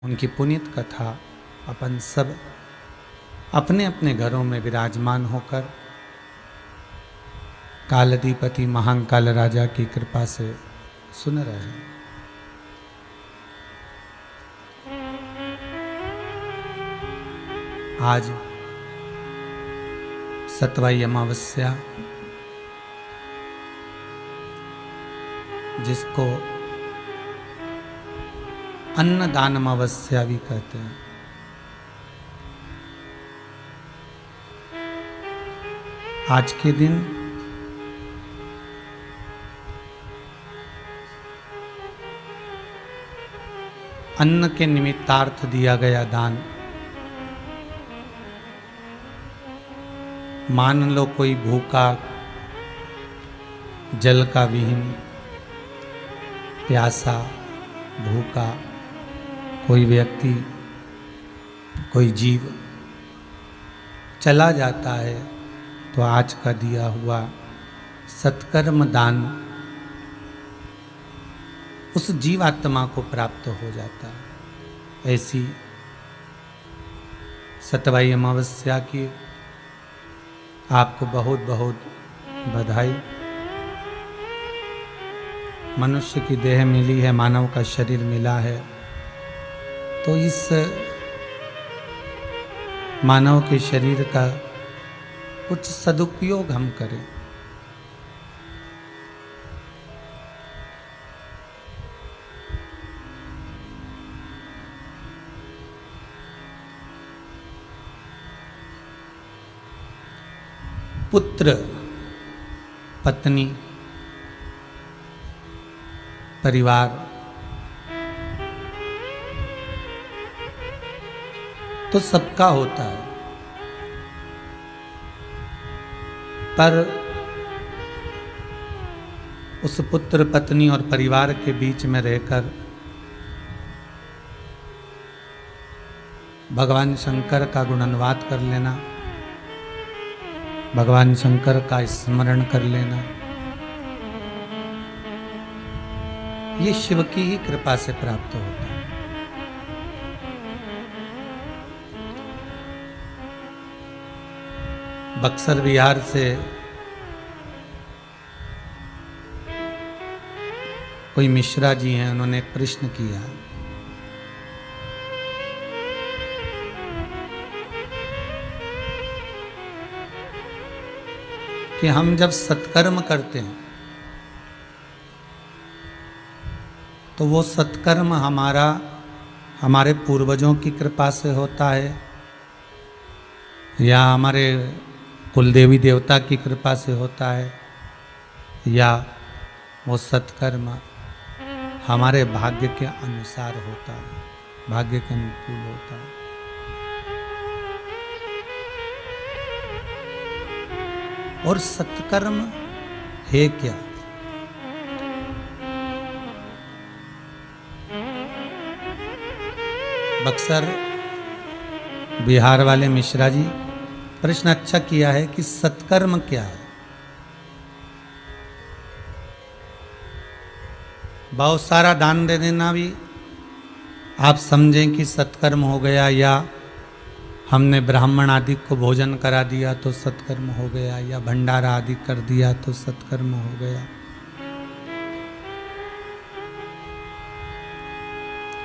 उनकी पुनीत कथा अपन सब अपने अपने घरों में विराजमान होकर कालाधिपति महाकाल राजा की कृपा से सुन रहे हैं। आज सतवाई अमावस्या, जिसको अन्नदान अमावस्या भी कहते हैं। आज के दिन अन्न के निमित्तार्थ दिया गया दान, मान लो कोई भूखा, जल का विहीन, प्यासा, भूखा कोई व्यक्ति, कोई जीव चला जाता है, तो आज का दिया हुआ सत्कर्म दान उस जीवात्मा को प्राप्त हो जाता है। ऐसी सतवाई अमावस्या की आपको बहुत बहुत बधाई। मनुष्य की देह मिली है, मानव का शरीर मिला है, तो इस मानव के शरीर का कुछ सदुपयोग हम करें। पुत्र, पत्नी, परिवार तो सबका होता है, पर उस पुत्र, पत्नी और परिवार के बीच में रहकर भगवान शंकर का गुणानुवाद कर लेना, भगवान शंकर का स्मरण कर लेना, ये शिव की ही कृपा से प्राप्त होता है। बक्सर बिहार से कोई मिश्रा जी हैं, उन्होंने एक प्रश्न किया कि हम जब सत्कर्म करते हैं तो वो सत्कर्म हमारे पूर्वजों की कृपा से होता है या हमारे कुलदेवी देवता की कृपा से होता है, या वो सत्कर्म हमारे भाग्य के अनुसार होता है, भाग्य के अनुकूल होता है। और सत्कर्म है क्या? बक्सर बिहार वाले मिश्रा जी प्रश्न अच्छा किया है कि सत्कर्म क्या है। बहुत सारा दान दे देना भी आप समझें कि सत्कर्म हो गया, या हमने ब्राह्मण आदि को भोजन करा दिया तो सत्कर्म हो गया, या भंडारा आदि कर दिया तो सत्कर्म हो गया।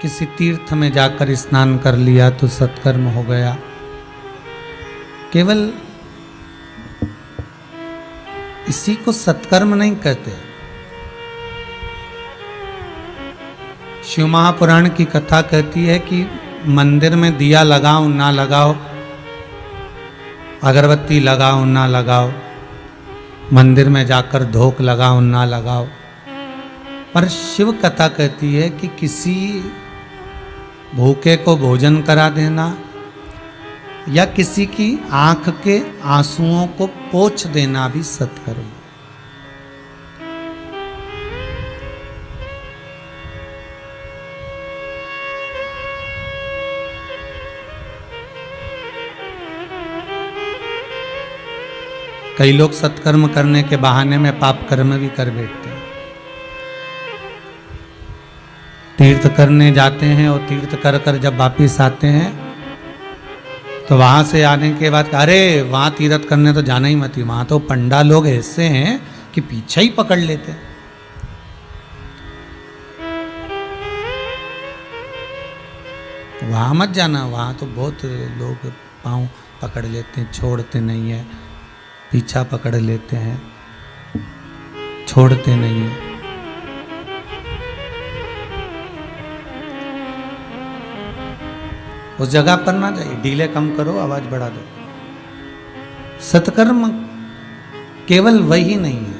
किसी तीर्थ में जाकर स्नान कर लिया तो सत्कर्म हो गया। केवल इसी को सत्कर्म नहीं कहते। शिव महापुराण की कथा कहती है कि मंदिर में दिया लगाओ ना लगाओ, अगरबत्ती लगाओ ना लगाओ, मंदिर में जाकर धूप लगाओ ना लगाओ, पर शिव कथा कहती है कि किसी भूखे को भोजन करा देना या किसी की आंख के आंसुओं को पोंछ देना भी सत्कर्म। कई लोग सत्कर्म करने के बहाने में पाप कर्म भी कर बैठते हैं। तीर्थ करने जाते हैं और तीर्थ कर कर जब वापिस आते हैं तो वहां से आने के बाद अरे वहां तीर्थ करने तो जाना ही मत, वहां तो पंडा लोग ऐसे हैं कि पीछे ही पकड़ लेते हैं। वहां मत जाना, वहां तो बहुत लोग पांव पकड़ लेते हैं, छोड़ते नहीं है, पीछा पकड़ लेते हैं, छोड़ते नहीं है। उस जगह पर ना जाइए, डीले कम करो, आवाज बढ़ा दो। सत्कर्म केवल वही नहीं है,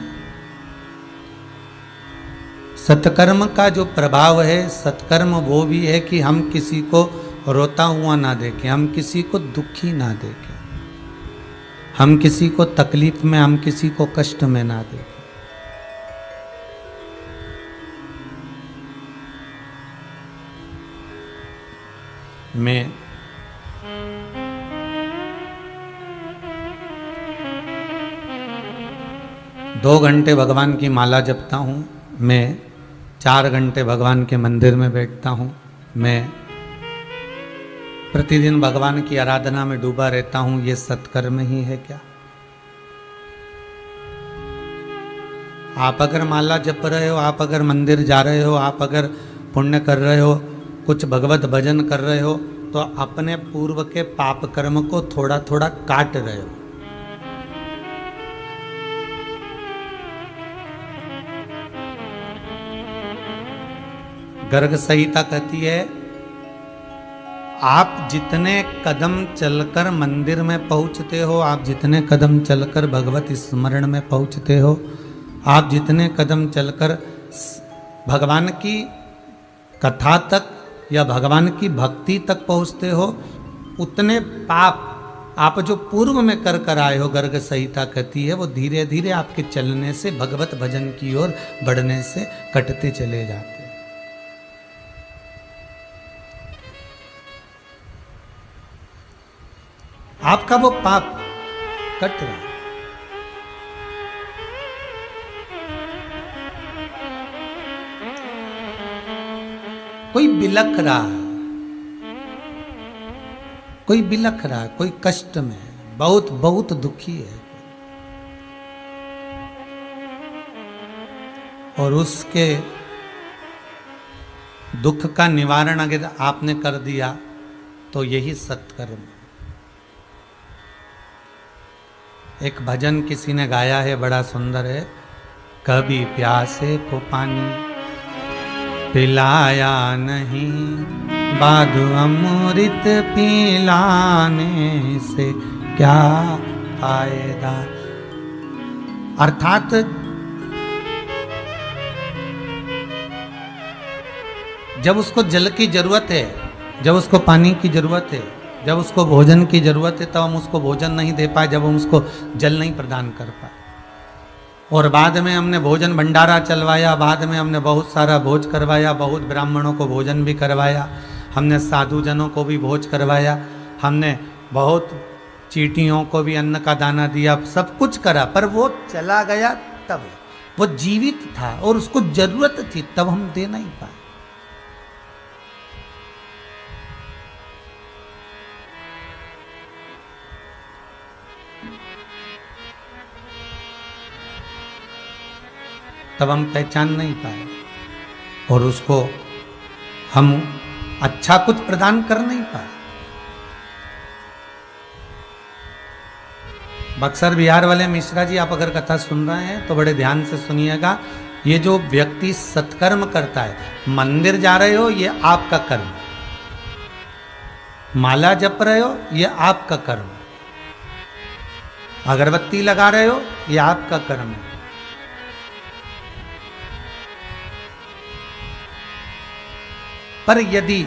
सत्कर्म का जो प्रभाव है, सत्कर्म वो भी है कि हम किसी को रोता हुआ ना देखें, हम किसी को दुखी ना देखें, हम किसी को तकलीफ में, हम किसी को कष्ट में ना देखें। मैं दो घंटे भगवान की माला जपता हूँ, मैं 4 घंटे भगवान के मंदिर में बैठता हूँ, मैं प्रतिदिन भगवान की आराधना में डूबा रहता हूँ। ये सत्कर्म ही है क्या? आप अगर माला जप रहे हो, आप अगर मंदिर जा रहे हो, आप अगर पुण्य कर रहे हो, कुछ भगवत भजन कर रहे हो, तो अपने पूर्व के पाप कर्म को थोड़ा थोड़ा काट रहे हो। गर्ग संहिता कहती है आप जितने कदम चलकर मंदिर में पहुंचते हो, आप जितने कदम चलकर भगवत स्मरण में पहुंचते हो, आप जितने कदम चलकर भगवान की कथा तक या भगवान की भक्ति तक पहुंचते हो, उतने पाप आप जो पूर्व में कर कर आए हो, गर्ग संहिता कहती है, वो धीरे धीरे आपके चलने से, भगवत भजन की ओर बढ़ने से कटते चले जाते हैं। आपका वो पाप कट रहा है। कोई बिलख रहा है, कोई बिलख रहा है, कोई कष्ट में है, बहुत बहुत दुखी है, और उसके दुख का निवारण अगर आपने कर दिया तो यही सत्कर्म। एक भजन किसी ने गाया है, बड़ा सुंदर है। कभी प्यासे को पानी पिलाया नहीं, बाधु अमृत पिलाने से क्या फायदा। अर्थात जब उसको जल की जरूरत है, जब उसको पानी की जरूरत है, जब उसको भोजन की जरूरत है, तब हम उसको भोजन नहीं दे पाए, जब हम उसको जल नहीं प्रदान कर पाए। और बाद में हमने भोजन भंडारा चलवाया, बाद में हमने बहुत सारा भोज करवाया, बहुत ब्राह्मणों को भोजन भी करवाया, हमने साधु जनों को भी भोज करवाया, हमने बहुत चींटियों को भी अन्न का दाना दिया, सब कुछ करा, पर वो चला गया तब। वो जीवित था और उसको जरूरत थी, तब हम दे नहीं पाए। तब हम पहचान नहीं पाए और उसको हम अच्छा कुछ प्रदान कर नहीं पाए। बक्सर बिहार वाले मिश्रा जी, आप अगर कथा सुन रहे हैं तो बड़े ध्यान से सुनिएगा। ये जो व्यक्ति सत्कर्म करता है, मंदिर जा रहे हो, ये आपका कर्म, माला जप रहे हो, ये आपका कर्म, अगरबत्ती लगा रहे हो, ये आपका कर्म है। पर यदि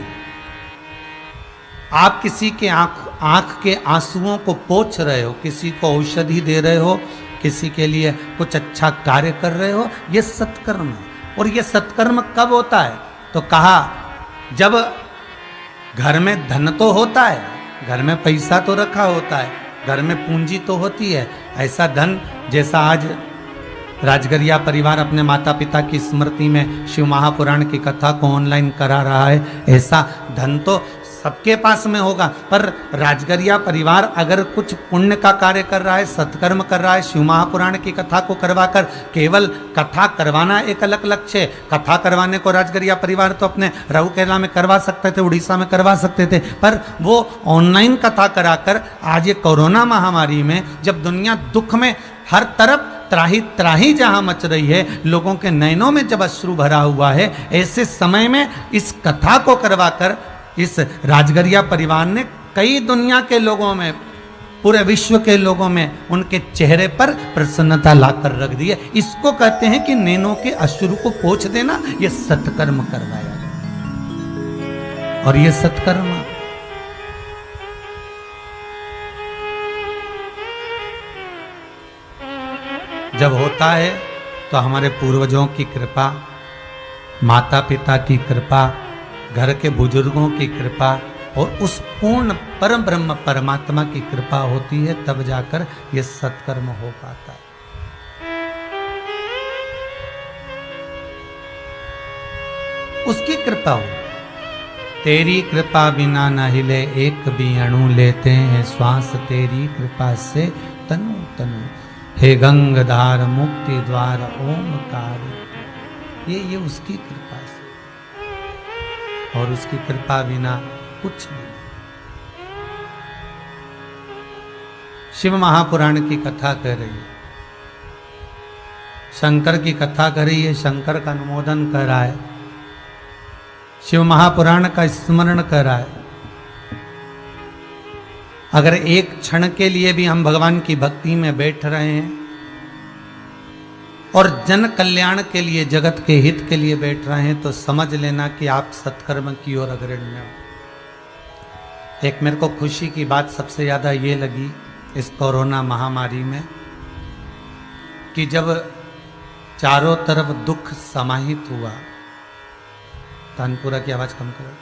आप किसी के आंख के आंसुओं को पोंछ रहे हो, किसी को औषधि दे रहे हो, किसी के लिए कुछ अच्छा कार्य कर रहे हो, यह सत्कर्म है। और यह सत्कर्म कब होता है? तो कहा जब घर में धन तो होता है, घर में पैसा तो रखा होता है, घर में पूंजी तो होती है, ऐसा धन जैसा आज राजगरिया परिवार अपने माता पिता की स्मृति में शिव महापुराण की कथा को ऑनलाइन करा रहा है। ऐसा धन तो सबके पास में होगा, पर राजगरिया परिवार अगर कुछ पुण्य का कार्य कर रहा है, सत्कर्म कर रहा है, शिव महापुराण की कथा को करवाकर, केवल कथा करवाना एक अलग लक्ष्य है। कथा करवाने को राजगरिया परिवार तो अपने राउरकेला में करवा सकते थे, उड़ीसा में करवा सकते थे, पर वो ऑनलाइन कथा कराकर आज ये कोरोना महामारी में जब दुनिया दुख में हर तरफ त्राही त्राही जहां मच रही है, लोगों के नयनों में जब अश्रु भरा हुआ है, ऐसे समय में इस कथा को करवाकर इस राजगरिया परिवार ने कई दुनिया के लोगों में, पूरे विश्व के लोगों में उनके चेहरे पर प्रसन्नता लाकर रख दी है। इसको कहते हैं कि नैनों के अश्रु को पोंछ देना, यह सत्कर्म करवाया गया। और यह सत्कर्म जब होता है तो हमारे पूर्वजों की कृपा, माता पिता की कृपा, घर के बुजुर्गों की कृपा और उस पूर्ण परम ब्रह्म परमात्मा की कृपा होती है, तब जाकर यह सत्कर्म हो पाता है। उसकी कृपा हो। तेरी कृपा बिना न हिले एक भी अणु, लेते हैं श्वास तेरी कृपा से तनु तनु। हे गंगाधार मुक्ति द्वार ओमकार, ये उसकी कृपा से, और उसकी कृपा बिना कुछ नहीं। शिव महापुराण की कथा कर रही है, शंकर की कथा कर रही है, शंकर का अनुमोदन कर रहा है, शिव महापुराण का स्मरण कर रहा है। अगर एक क्षण के लिए भी हम भगवान की भक्ति में बैठ रहे हैं और जन कल्याण के लिए, जगत के हित के लिए बैठ रहे हैं, तो समझ लेना कि आप सत्कर्म की ओर अग्रणी हो। एक मेरे को खुशी की बात सबसे ज्यादा ये लगी इस कोरोना महामारी में, कि जब चारों तरफ दुख समाहित हुआ, तानपुरा की आवाज कम करो,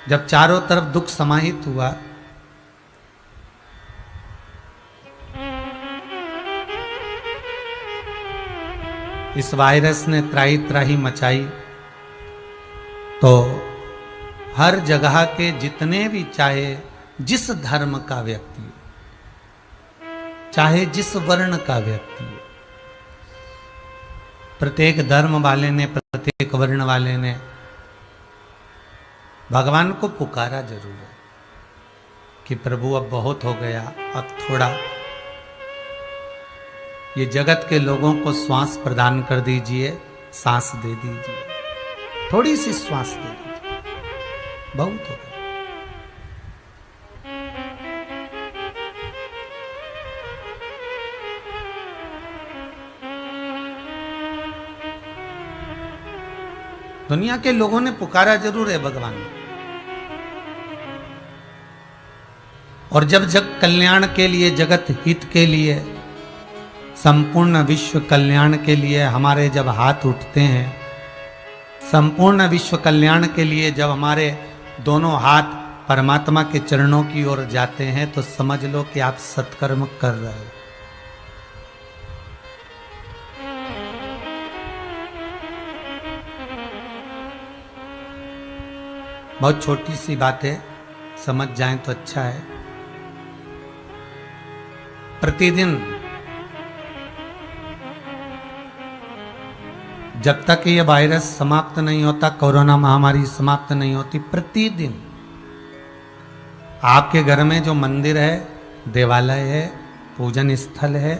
जब चारों तरफ दुख समाहित हुआ, इस वायरस ने त्राही त्राही मचाई, तो हर जगह के जितने भी, चाहे जिस धर्म का व्यक्ति, चाहे जिस वर्ण का व्यक्ति, प्रत्येक धर्म वाले ने, प्रत्येक वर्ण वाले ने भगवान को पुकारा जरूर है कि प्रभु अब बहुत हो गया, अब थोड़ा ये जगत के लोगों को श्वास प्रदान कर दीजिए, सांस दे दीजिए, थोड़ी सी श्वास दे दीजिए, बहुत हो गया। दुनिया के लोगों ने पुकारा जरूर है भगवान, और जब जग कल्याण के लिए, जगत हित के लिए, संपूर्ण विश्व कल्याण के लिए हमारे जब हाथ उठते हैं, संपूर्ण विश्व कल्याण के लिए जब हमारे दोनों हाथ परमात्मा के चरणों की ओर जाते हैं, तो समझ लो कि आप सत्कर्म कर रहे हो। बहुत छोटी सी बात है, समझ जाएं तो अच्छा है। प्रतिदिन जब तक ये वायरस समाप्त नहीं होता, कोरोना महामारी समाप्त नहीं होती, प्रतिदिन आपके घर में जो मंदिर है, देवालय है, पूजन स्थल है,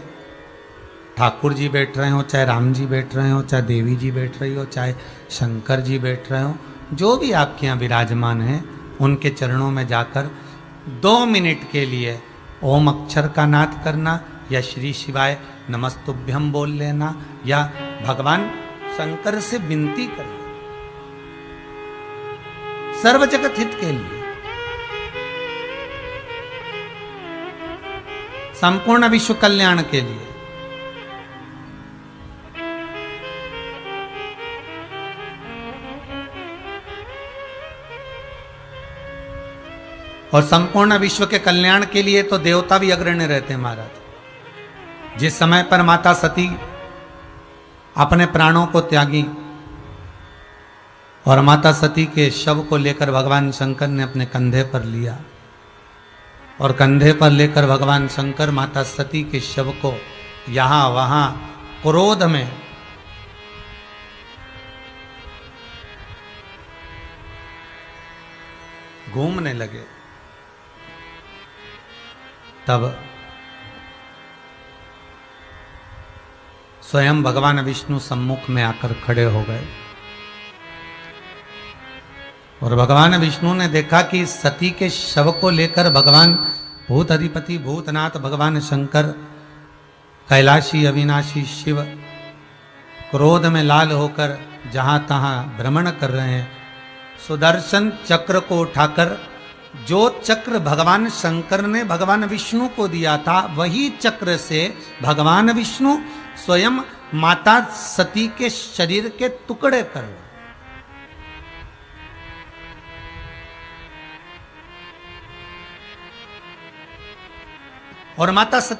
ठाकुर जी बैठ रहे हो, चाहे राम जी बैठ रहे हो, चाहे देवी जी बैठ रही हो, चाहे शंकर जी बैठ रहे हो, जो भी आपके यहाँ विराजमान है, उनके चरणों में जाकर 2 मिनट के लिए ओम अक्षर का नाद करना, या श्री शिवाय नमस्तुभ्यम बोल लेना, या भगवान शंकर से विनती करना, सर्व जगत हित के लिए, संपूर्ण विश्व कल्याण के लिए। और संपूर्ण विश्व के कल्याण के लिए तो देवता भी अग्रणी रहते हैं महाराज। जिस समय पर माता सती अपने प्राणों को त्यागी और माता सती के शव को लेकर भगवान शंकर ने अपने कंधे पर लिया और कंधे पर लेकर भगवान शंकर माता सती के शव को यहां वहां क्रोध में घूमने लगे। तब स्वयं भगवान विष्णु सम्मुख में आकर खड़े हो गए और भगवान विष्णु ने देखा कि सती के शव को लेकर भगवान भूत अधिपति भूतनाथ भगवान शंकर कैलाशी अविनाशी शिव क्रोध में लाल होकर जहां तहां भ्रमण कर रहे हैं। सुदर्शन चक्र को उठाकर, जो चक्र भगवान शंकर ने भगवान विष्णु को दिया था, वही चक्र से भगवान विष्णु स्वयं माता सती के शरीर के टुकड़े कर रहे। और माता सती